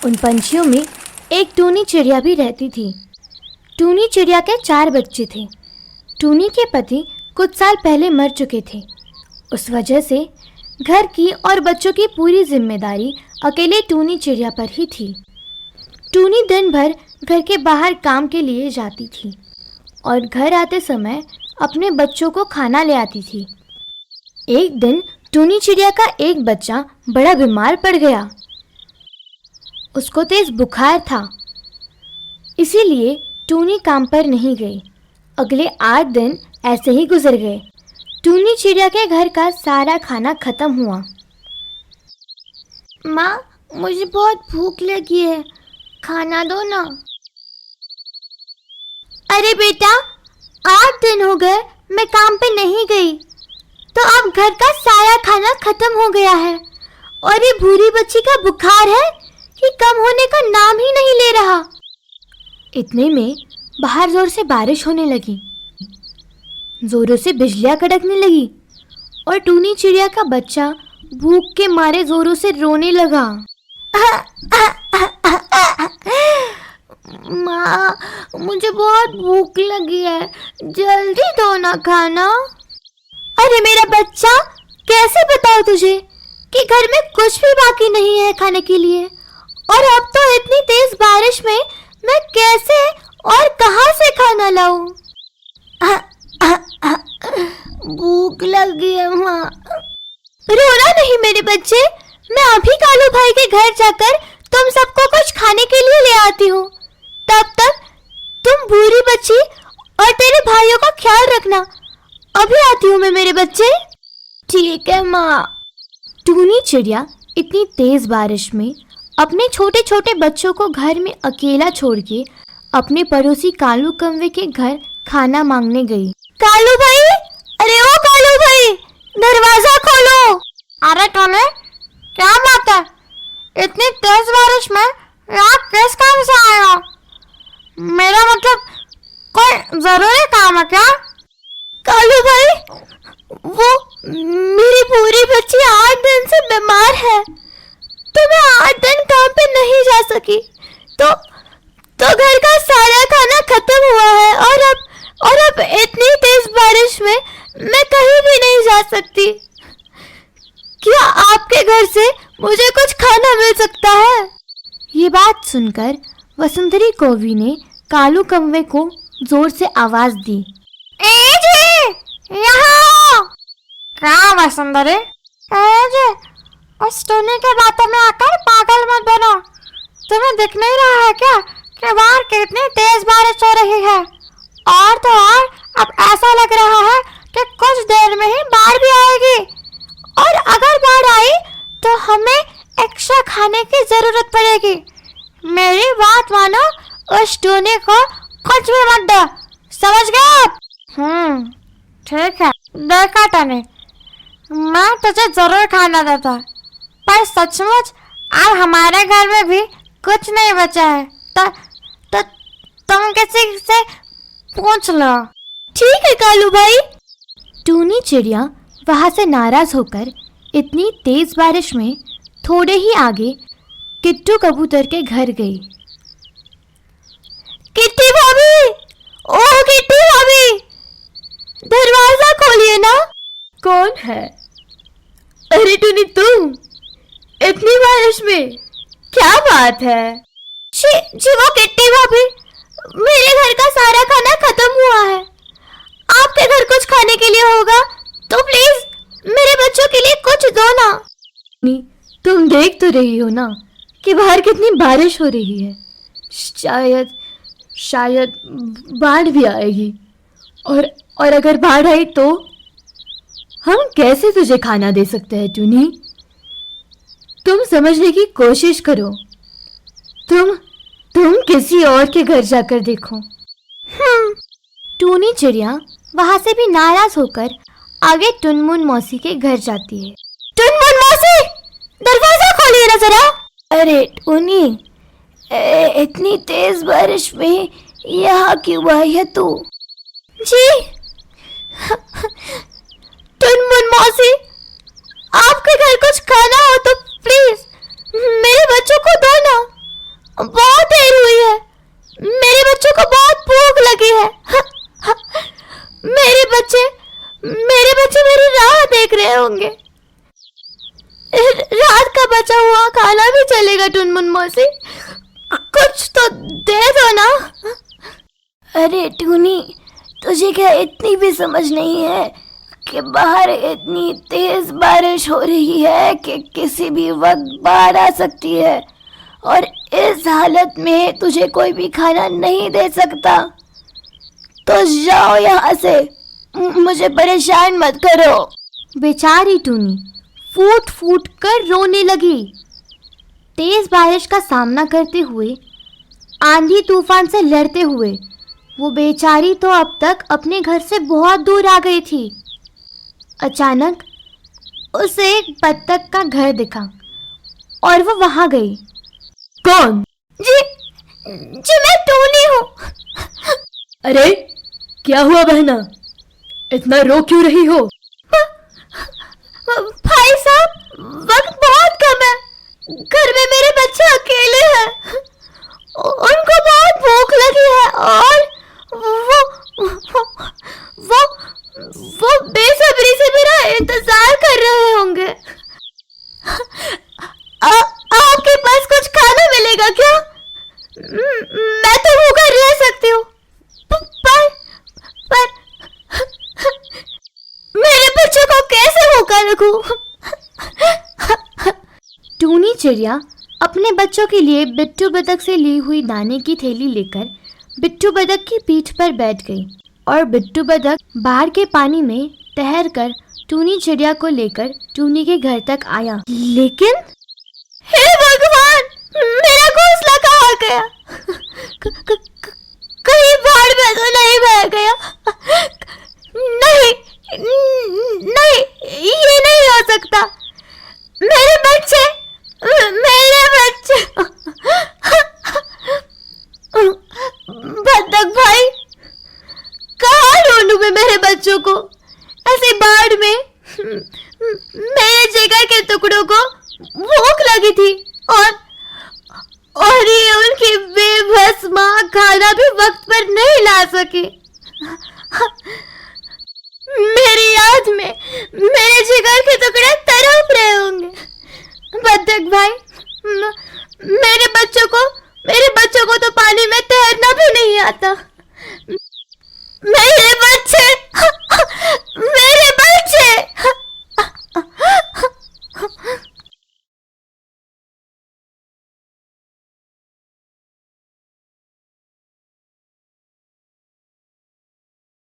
उन पंछियों में एक टूनी चिड़िया भी रहती थी। टूनी चिड़िया के 4 बच्चे थे। टूनी के पति कुछ साल पहले मर चुके थे। उस वजह से घर की और बच्चों की पूरी जिम्मेदारी अकेले टूनी चिड़िया पर ही थी। टूनी दिन भर घर के बाहर काम के लिए जाती थी और घर आते समय अपने बच्चों को खाना ले आती थी। एक दिन टूनी चिड़िया का एक बच्चा बड़ा बीमार पड़ गया। उसको तेज बुखार था, इसीलिए टूनी काम पर नहीं गई। अगले 8 दिन ऐसे ही गुजर गए। टूनी चिड़िया के घर का सारा खाना खत्म हुआ। माँ, मुझे बहुत भूख लगी है, खाना दो ना। अरे बेटा, 8 दिन हो गए मैं काम पे नहीं गई, तो अब घर का सारा खाना खत्म हो गया है और ये भूरी बच्ची का बुखार है कि कम होने का नाम ही नहीं ले रहा। इतने में बाहर जोर से बारिश होने लगी, जोरों से बिजलियां कड़कने लगी और टूनी चिड़िया का बच्चा भूख के मारे जोरों से रोने लगा। माँ, मुझे बहुत भूख लगी है, जल्दी दो ना खाना। अरे मेरा बच्चा, कैसे बताओ तुझे कि घर में कुछ भी बाकी नहीं है खाने के लिए, और अब तो इतनी तेज बारिश में मैं कैसे और कहाँ से खाना लाऊं? भूख लगी है माँ। रोना नहीं मेरे बच्चे, मैं अभी कालू भाई के घर जाकर तुम सबको कुछ खाने के लिए ले आती हूँ। तब तक तुम भूरी बच्ची और तेरे भाइयों का ख्याल रखना। अभी आती हूँ मैं मेरे बच्चे। ठीक है माँ। टूनी चिड़िया इतनी तेज बारिश में अपने छोटे छोटे बच्चों को घर में अकेला छोड़ के अपने पड़ोसी कालू कौवे के घर खाना मांगने गई। कालू भाई, अरे ओ कालू भाई, दरवाजा खोलो। अरे टोने, क्या बात है? इतनी तेज बारिश में यहाँ किस काम से आए हो? मेरा मतलब कोई जरूरी काम है क्या? कालू भाई, वो मेरी पूरी बच्ची 8 दिन से बीमार है, तो मैं 8 दिन काम पे नहीं जा सकी, तो घर का सारा खाना खत्म हुआ है और अब इतनी तेज बारिश में मैं कहीं भी नहीं जा सकती। क्या आपके घर से मुझे कुछ खाना मिल सकता है? ये बात सुनकर वसुंधरी कौवी ने कालू कौवे को जोर से आवाज दी। ए जी, यहाँ! क्या वसुंधरी? ए जी, उस टूनी के बातों में आकर पागल मत बनो। तुम्हें दिख नहीं रहा है क्या कि बाहर कितनी तेज बारिश हो रही है? और तो और अब ऐसा लग रहा है कि कुछ देर में ही बाढ़ भी आएगी, और अगर बाढ़ आई तो हमें एक्स्ट्रा खाने की जरूरत पड़ेगी। मेरी बात मानो, उस टूनी को कुछ भी मत दो, समझ गए? ठीक है। देखा टूनी, मैं तुझे जरूर खाना देता, पर सचमुच अब हमारे घर में भी कुछ नहीं बचा है, तो तुम किसी से पूछ लो। ठीक है कालू भाई। टूनी चिड़िया वहां से नाराज होकर इतनी तेज बारिश में थोड़े ही आगे किट्टू कबूतर के घर गई। किट्टी भाभी, ओह किट्टी भाभी, दरवाजा खोलिए ना। कौन है? अरे टूनी, तुम इतनी बारिश में, क्या बात है? जी वो किट्टी भाभी, मेरे घर का सारा खाना खत्म हुआ है। आपके घर कुछ खाने के लिए होगा तो प्लीज मेरे बच्चों के लिए कुछ दो ना। तुम देख तो रही हो ना कि बाहर कितनी बारिश हो रही है। शायद बाढ़ भी आएगी, और अगर बाढ़ आई तो हम कैसे तुझे खाना दे सकते हैं टूनी? तुम समझने की कोशिश करो। तुम किसी और के घर जाकर देखो। टूनी चिड़िया वहां से भी नाराज होकर आगे टुनमुन मौसी के घर जाती है। टुनमुन मौसी, दरवाजा खोलिए ना जरा। अरे टूनी, इतनी तेज बारिश में यहाँ क्यों आई है तू? जी टुनमुन मौसी, आपके घर कुछ खाना हो तो प्लीज मेरे बच्चों को दो ना। रहे होंगे। रात का बचा हुआ खाना भी चलेगा टुनमुन मौसी, कुछ तो दे दो ना। अरे टूनी, तुझे क्या इतनी भी समझ नहीं है कि बाहर इतनी तेज बारिश हो रही है कि किसी भी वक्त बाढ़ आ सकती है, और इस हालत में तुझे कोई भी खाना नहीं दे सकता। तो जाओ यहाँ से, मुझे परेशान मत करो। बेचारी टूनी फूट फूट कर रोने लगी। तेज बारिश का सामना करते हुए, आंधी तूफान से लड़ते हुए वो बेचारी तो अब तक अपने घर से बहुत दूर आ गई थी। अचानक उसे एक बत्तख का घर दिखा और वो वहां गई। कौन? जी जी मैं टूनी हूँ। अरे क्या हुआ बहना, इतना रो क्यों रही हो? भाई साहब, वक्त बहुत कम है, घर में मेरे बच्चे अकेले हैं, उनको बहुत भूख लगी है और वो बेसब्री से मेरा इंतजार कर रहे होंगे। आपके पास कुछ खाना मिलेगा क्या? मैं तो भूखा रह सकती हूँ, पर मेरे बच्चों को कैसे भूखा रखूं? टूनी चिड़िया अपने बच्चों के लिए बिट्टू बतख से ली हुई दाने की थैली लेकर बिट्टू बतख की पीठ पर बैठ गई और बिट्टू बतख बाहर के पानी में तैरकर टूनी चिड़िया को लेकर टूनी के घर तक आया। लेकिन हे भगवान, मेरा घोंसला कहाँ गया? कहीं बाढ़ में तो नहीं बह गया? नहीं नहीं, ये नहीं हो सकता। मेरे बच्चे बतख भाई, कहाँ ढूंढूं मैं मेरे बच्चों को? ऐसी बाढ़ में मेरे जिगर के टुकड़ों को भूख लगी थी और ये उनकी बेबस माँ खाना भी वक्त पर नहीं ला सकी। मेरी याद में मेरे जिगर के टुकड़े